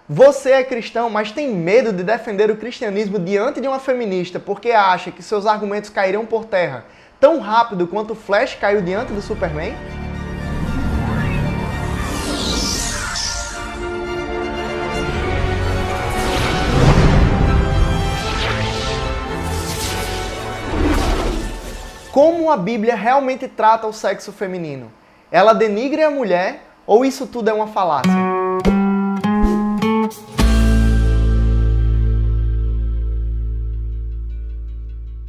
Você é cristão, mas tem medo de defender o cristianismo diante de uma feminista porque acha que seus argumentos cairão por terra tão rápido quanto o Flash caiu diante do Superman? Como a Bíblia realmente trata o sexo feminino? Ela denigre a mulher ou isso tudo é uma falácia?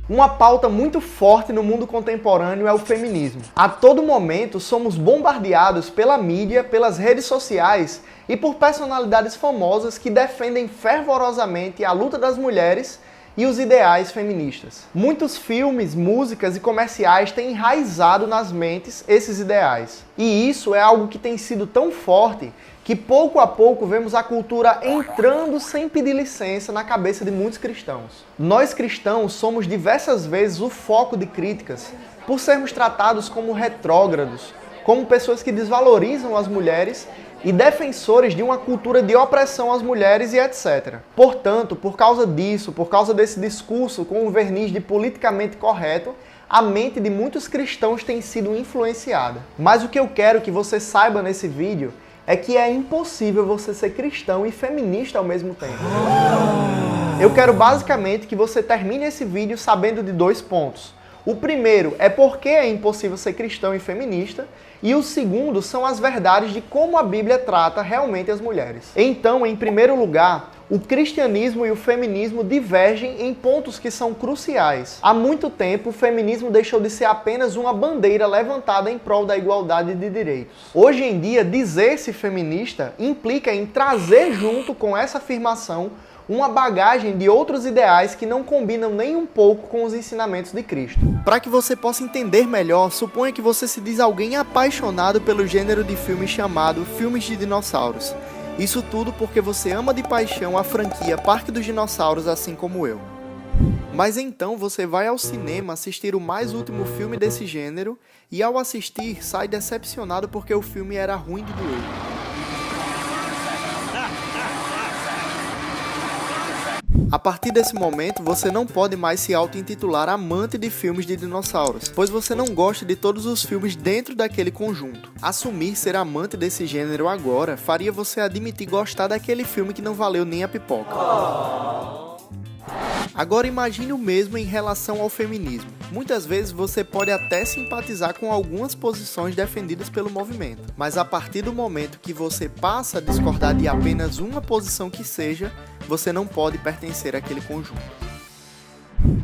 Uma pauta muito forte no mundo contemporâneo é o feminismo. A todo momento somos bombardeados pela mídia, pelas redes sociais e por personalidades famosas que defendem fervorosamente a luta das mulheres e os ideais feministas. Muitos filmes, músicas e comerciais têm enraizado nas mentes esses ideais. E isso é algo que tem sido tão forte que pouco a pouco vemos a cultura entrando sem pedir licença na cabeça de muitos cristãos. Nós cristãos somos diversas vezes o foco de críticas por sermos tratados como retrógrados, como pessoas que desvalorizam as mulheres e defensores de uma cultura de opressão às mulheres e etc. Portanto, por causa disso, por causa desse discurso com um verniz de politicamente correto, a mente de muitos cristãos tem sido influenciada. Mas o que eu quero que você saiba nesse vídeo é que é impossível você ser cristão e feminista ao mesmo tempo. Eu quero basicamente que você termine esse vídeo sabendo de 2 pontos. O primeiro é por que é impossível ser cristão e feminista, e o segundo são as verdades de como a Bíblia trata realmente as mulheres. Então, em primeiro lugar, o cristianismo e o feminismo divergem em pontos que são cruciais. Há muito tempo, o feminismo deixou de ser apenas uma bandeira levantada em prol da igualdade de direitos. Hoje em dia, dizer-se feminista implica em trazer junto com essa afirmação uma bagagem de outros ideais que não combinam nem um pouco com os ensinamentos de Cristo. Para que você possa entender melhor, suponha que você se diz alguém apaixonado pelo gênero de filme chamado filmes de dinossauros. Isso tudo porque você ama de paixão a franquia Parque dos Dinossauros, assim como eu. Mas então você vai ao cinema assistir o mais último filme desse gênero e ao assistir sai decepcionado porque o filme era ruim de doer. A partir desse momento, você não pode mais se auto-intitular amante de filmes de dinossauros, pois você não gosta de todos os filmes dentro daquele conjunto. Assumir ser amante desse gênero agora faria você admitir gostar daquele filme que não valeu nem a pipoca. Agora imagine o mesmo em relação ao feminismo. Muitas vezes você pode até simpatizar com algumas posições defendidas pelo movimento, mas a partir do momento que você passa a discordar de apenas uma posição que seja, você não pode pertencer àquele conjunto.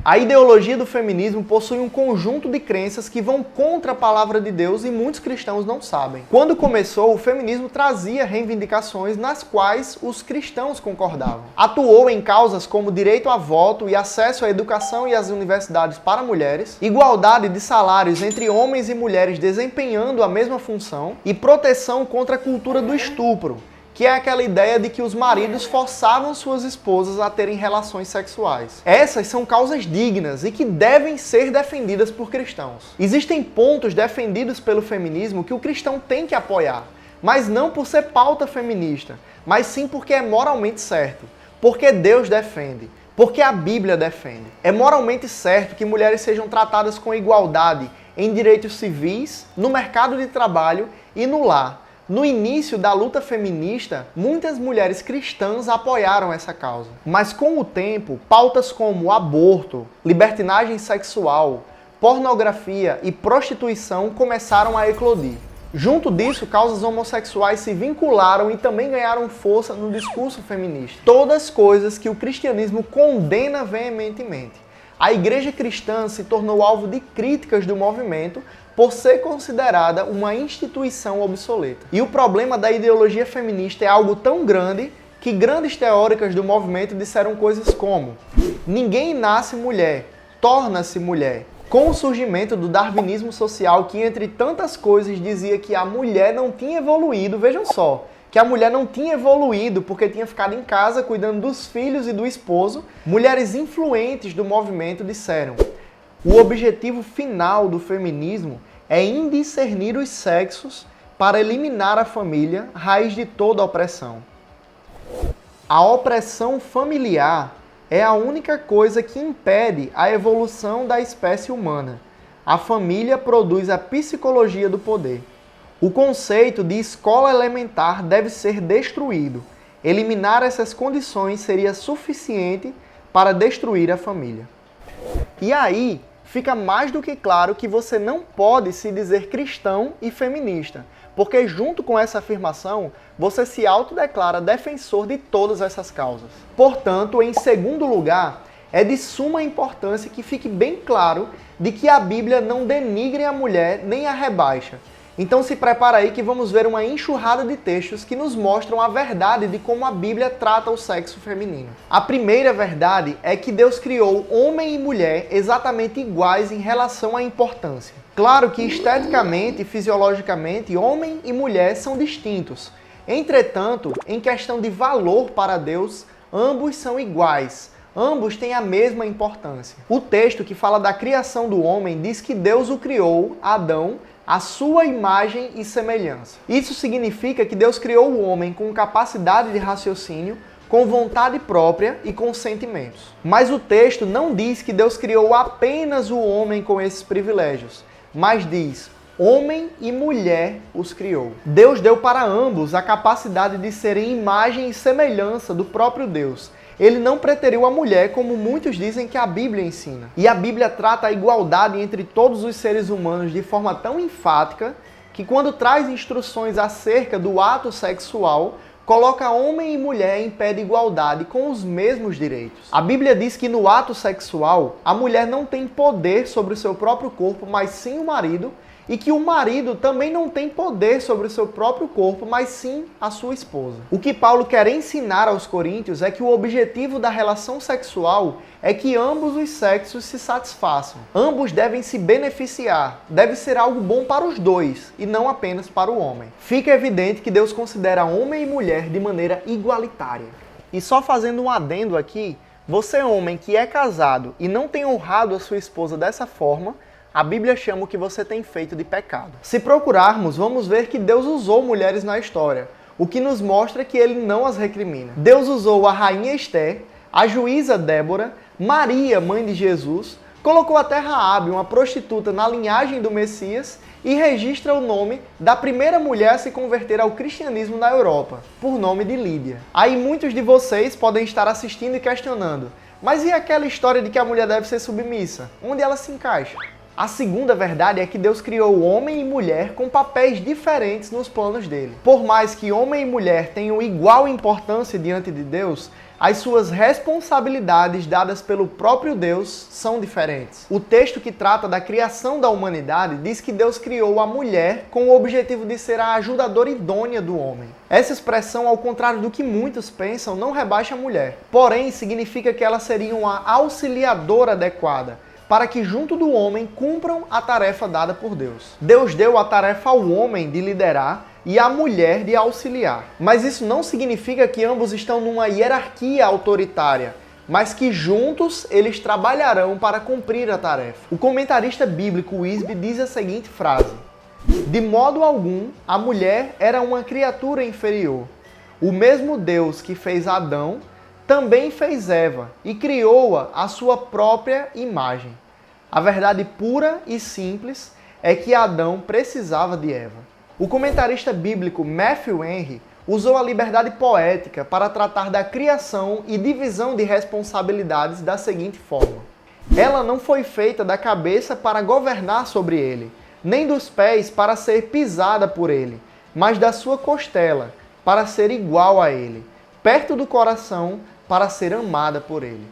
A ideologia do feminismo possui um conjunto de crenças que vão contra a palavra de Deus e muitos cristãos não sabem. Quando começou, o feminismo trazia reivindicações nas quais os cristãos concordavam. Atuou em causas como direito a voto e acesso à educação e às universidades para mulheres, igualdade de salários entre homens e mulheres desempenhando a mesma função e proteção contra a cultura do estupro, que é aquela ideia de que os maridos forçavam suas esposas a terem relações sexuais. Essas são causas dignas e que devem ser defendidas por cristãos. Existem pontos defendidos pelo feminismo que o cristão tem que apoiar, mas não por ser pauta feminista, mas sim porque é moralmente certo, porque Deus defende, porque a Bíblia defende. É moralmente certo que mulheres sejam tratadas com igualdade em direitos civis, no mercado de trabalho e no lar. No início da luta feminista, muitas mulheres cristãs apoiaram essa causa. Mas com o tempo, pautas como aborto, libertinagem sexual, pornografia e prostituição começaram a eclodir. Junto disso, causas homossexuais se vincularam e também ganharam força no discurso feminista. Todas coisas que o cristianismo condena veementemente. A igreja cristã se tornou alvo de críticas do movimento por ser considerada uma instituição obsoleta. E o problema da ideologia feminista é algo tão grande que grandes teóricas do movimento disseram coisas como: ninguém nasce mulher, torna-se mulher. Com o surgimento do darwinismo social, que entre tantas coisas dizia que a mulher não tinha evoluído, vejam só, que a mulher não tinha evoluído porque tinha ficado em casa cuidando dos filhos e do esposo, mulheres influentes do movimento disseram: o objetivo final do feminismo é indiscernir os sexos para eliminar a família, raiz de toda a opressão. A opressão familiar é a única coisa que impede a evolução da espécie humana. A família produz a psicologia do poder. O conceito de escola elementar deve ser destruído. Eliminar essas condições seria suficiente para destruir a família. E aí, fica mais do que claro que você não pode se dizer cristão e feminista, porque junto com essa afirmação, você se autodeclara defensor de todas essas causas. Portanto, em segundo lugar, é de suma importância que fique bem claro de que a Bíblia não denigre a mulher nem a rebaixa. Então se prepara aí que vamos ver uma enxurrada de textos que nos mostram a verdade de como a Bíblia trata o sexo feminino. A primeira verdade é que Deus criou homem e mulher exatamente iguais em relação à importância. Claro que esteticamente e fisiologicamente, homem e mulher são distintos. Entretanto, em questão de valor para Deus, ambos são iguais. Ambos têm a mesma importância. O texto que fala da criação do homem diz que Deus o criou, Adão, à sua imagem e semelhança. Isso significa que Deus criou o homem com capacidade de raciocínio, com vontade própria e com sentimentos. Mas o texto não diz que Deus criou apenas o homem com esses privilégios, mas diz: homem e mulher os criou. Deus deu para ambos a capacidade de serem imagem e semelhança do próprio Deus. Ele não preteriu a mulher, como muitos dizem que a Bíblia ensina. E a Bíblia trata a igualdade entre todos os seres humanos de forma tão enfática que quando traz instruções acerca do ato sexual, coloca homem e mulher em pé de igualdade com os mesmos direitos. A Bíblia diz que no ato sexual, a mulher não tem poder sobre o seu próprio corpo, mas sim o marido, e que o marido também não tem poder sobre o seu próprio corpo, mas sim a sua esposa. O que Paulo quer ensinar aos coríntios é que o objetivo da relação sexual é que ambos os sexos se satisfaçam. Ambos devem se beneficiar, deve ser algo bom para os dois, e não apenas para o homem. Fica evidente que Deus considera homem e mulher de maneira igualitária. E só fazendo um adendo aqui, você homem que é casado e não tem honrado a sua esposa dessa forma, a Bíblia chama o que você tem feito de pecado. Se procurarmos, vamos ver que Deus usou mulheres na história, o que nos mostra que ele não as recrimina. Deus usou a rainha Esther, a juíza Débora, Maria, mãe de Jesus, colocou até Raabe, uma prostituta, na linhagem do Messias e registra o nome da primeira mulher a se converter ao cristianismo na Europa, por nome de Lídia. Aí muitos de vocês podem estar assistindo e questionando: mas e aquela história de que a mulher deve ser submissa? Onde ela se encaixa? A segunda verdade é que Deus criou homem e mulher com papéis diferentes nos planos dele. Por mais que homem e mulher tenham igual importância diante de Deus, as suas responsabilidades dadas pelo próprio Deus são diferentes. O texto que trata da criação da humanidade diz que Deus criou a mulher com o objetivo de ser a ajudadora idônea do homem. Essa expressão, ao contrário do que muitos pensam, não rebaixa a mulher. Porém, significa que ela seria uma auxiliadora adequada, para que junto do homem cumpram a tarefa dada por Deus. Deus deu a tarefa ao homem de liderar e à mulher de auxiliar. Mas isso não significa que ambos estão numa hierarquia autoritária, mas que juntos eles trabalharão para cumprir a tarefa. O comentarista bíblico Wisby diz a seguinte frase: de modo algum, a mulher era uma criatura inferior. O mesmo Deus que fez Adão também fez Eva e criou-a à sua própria imagem. A verdade pura e simples é que Adão precisava de Eva. O comentarista bíblico Matthew Henry usou a liberdade poética para tratar da criação e divisão de responsabilidades da seguinte forma: ela não foi feita da cabeça para governar sobre ele, nem dos pés para ser pisada por ele, mas da sua costela para ser igual a ele, perto do coração para ser amada por ele.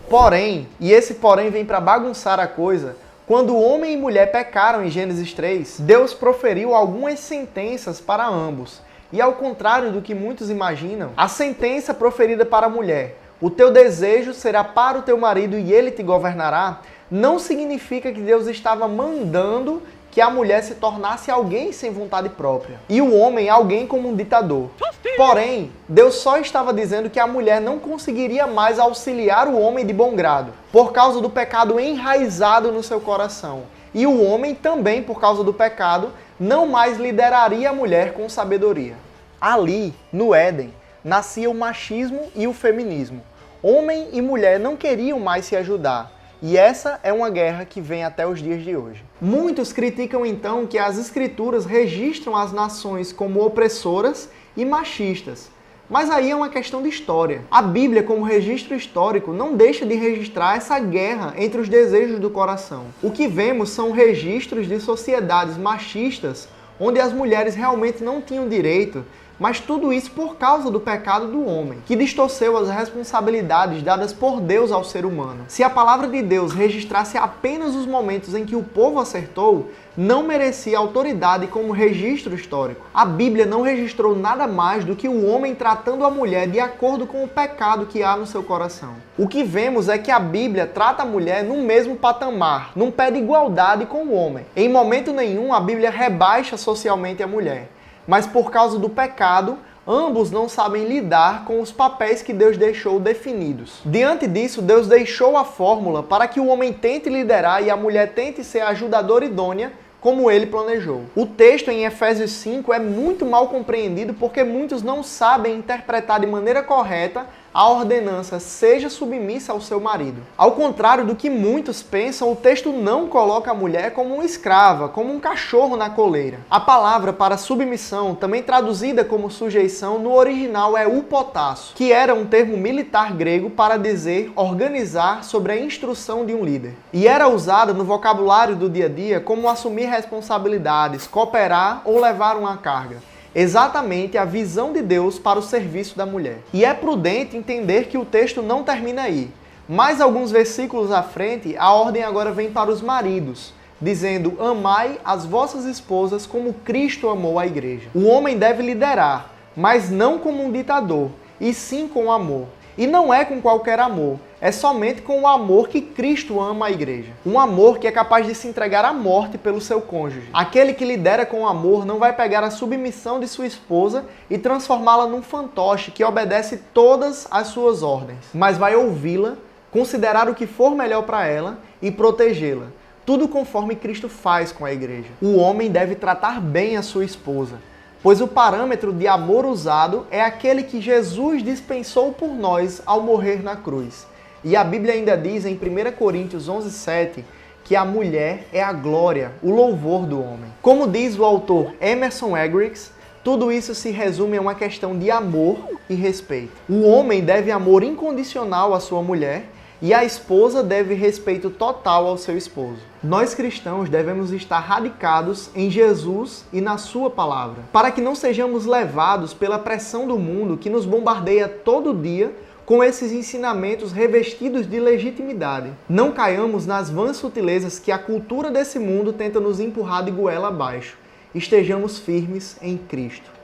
Porém, e esse porém vem para bagunçar a coisa, quando homem e mulher pecaram em Gênesis 3, Deus proferiu algumas sentenças para ambos. E ao contrário do que muitos imaginam, a sentença proferida para a mulher, o teu desejo será para o teu marido e ele te governará, não significa que Deus estava mandando que a mulher se tornasse alguém sem vontade própria e o homem alguém como um ditador. Porém, Deus só estava dizendo que a mulher não conseguiria mais auxiliar o homem de bom grado, por causa do pecado enraizado no seu coração. E o homem também, por causa do pecado, não mais lideraria a mulher com sabedoria. Ali, no Éden, nascia o machismo e o feminismo. Homem e mulher não queriam mais se ajudar. E essa é uma guerra que vem até os dias de hoje. Muitos criticam então que as escrituras registram as nações como opressoras e machistas. Mas aí é uma questão de história. A Bíblia, como registro histórico, não deixa de registrar essa guerra entre os desejos do coração. O que vemos são registros de sociedades machistas, onde as mulheres realmente não tinham direito, mas tudo isso por causa do pecado do homem, que distorceu as responsabilidades dadas por Deus ao ser humano. Se a palavra de Deus registrasse apenas os momentos em que o povo acertou, não merecia autoridade como registro histórico. A Bíblia não registrou nada mais do que o homem tratando a mulher de acordo com o pecado que há no seu coração. O que vemos é que a Bíblia trata a mulher no mesmo patamar, num pé de igualdade com o homem. Em momento nenhum a Bíblia rebaixa socialmente a mulher. Mas por causa do pecado, ambos não sabem lidar com os papéis que Deus deixou definidos. Diante disso, Deus deixou a fórmula para que o homem tente liderar e a mulher tente ser a ajudadora idônea, como ele planejou. O texto em Efésios 5 é muito mal compreendido porque muitos não sabem interpretar de maneira correta a ordenança seja submissa ao seu marido. Ao contrário do que muitos pensam, o texto não coloca a mulher como uma escrava, como um cachorro na coleira. A palavra para submissão, também traduzida como sujeição, no original é upotasso, que era um termo militar grego para dizer organizar sobre a instrução de um líder. E era usada no vocabulário do dia a dia como assumir responsabilidades, cooperar ou levar uma carga. Exatamente a visão de Deus para o serviço da mulher. E é prudente entender que o texto não termina aí. Mais alguns versículos à frente, a ordem agora vem para os maridos, dizendo: amai as vossas esposas como Cristo amou a igreja. O homem deve liderar, mas não como um ditador, e sim com amor. E não é com qualquer amor, é somente com o amor que Cristo ama a igreja. Um amor que é capaz de se entregar à morte pelo seu cônjuge. Aquele que lidera com amor não vai pegar a submissão de sua esposa e transformá-la num fantoche que obedece todas as suas ordens, mas vai ouvi-la, considerar o que for melhor para ela e protegê-la. Tudo conforme Cristo faz com a igreja. O homem deve tratar bem a sua esposa, pois o parâmetro de amor usado é aquele que Jesus dispensou por nós ao morrer na cruz. E a Bíblia ainda diz em 1 Coríntios 11:7 que a mulher é a glória, o louvor do homem. Como diz o autor Emerson Eggerichs, tudo isso se resume a uma questão de amor e respeito. O homem deve amor incondicional à sua mulher e a esposa deve respeito total ao seu esposo. Nós cristãos devemos estar radicados em Jesus e na sua palavra, para que não sejamos levados pela pressão do mundo que nos bombardeia todo dia com esses ensinamentos revestidos de legitimidade. Não caiamos nas vãs sutilezas que a cultura desse mundo tenta nos empurrar de goela abaixo. Estejamos firmes em Cristo.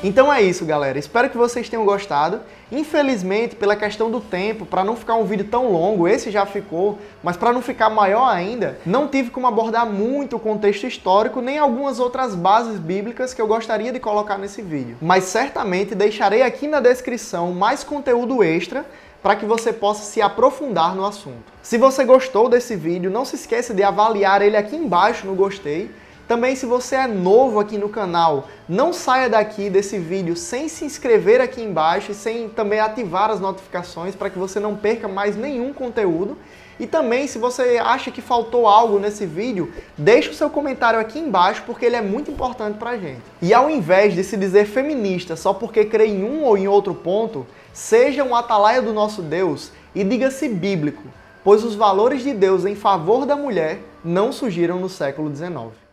Então é isso, galera. Espero que vocês tenham gostado. Infelizmente, pela questão do tempo, para não ficar um vídeo tão longo, esse já ficou, mas para não ficar maior ainda, não tive como abordar muito o contexto histórico, nem algumas outras bases bíblicas que eu gostaria de colocar nesse vídeo. Mas certamente deixarei aqui na descrição mais conteúdo extra para que você possa se aprofundar no assunto. Se você gostou desse vídeo, não se esqueça de avaliar ele aqui embaixo no gostei. Também, se você é novo aqui no canal, não saia daqui desse vídeo sem se inscrever aqui embaixo e sem também ativar as notificações para que você não perca mais nenhum conteúdo. E também, se você acha que faltou algo nesse vídeo, deixe o seu comentário aqui embaixo porque ele é muito importante pra gente. E ao invés de se dizer feminista só porque crê em um ou em outro ponto, seja um atalaia do nosso Deus e diga-se bíblico, pois os valores de Deus em favor da mulher não surgiram no século XIX.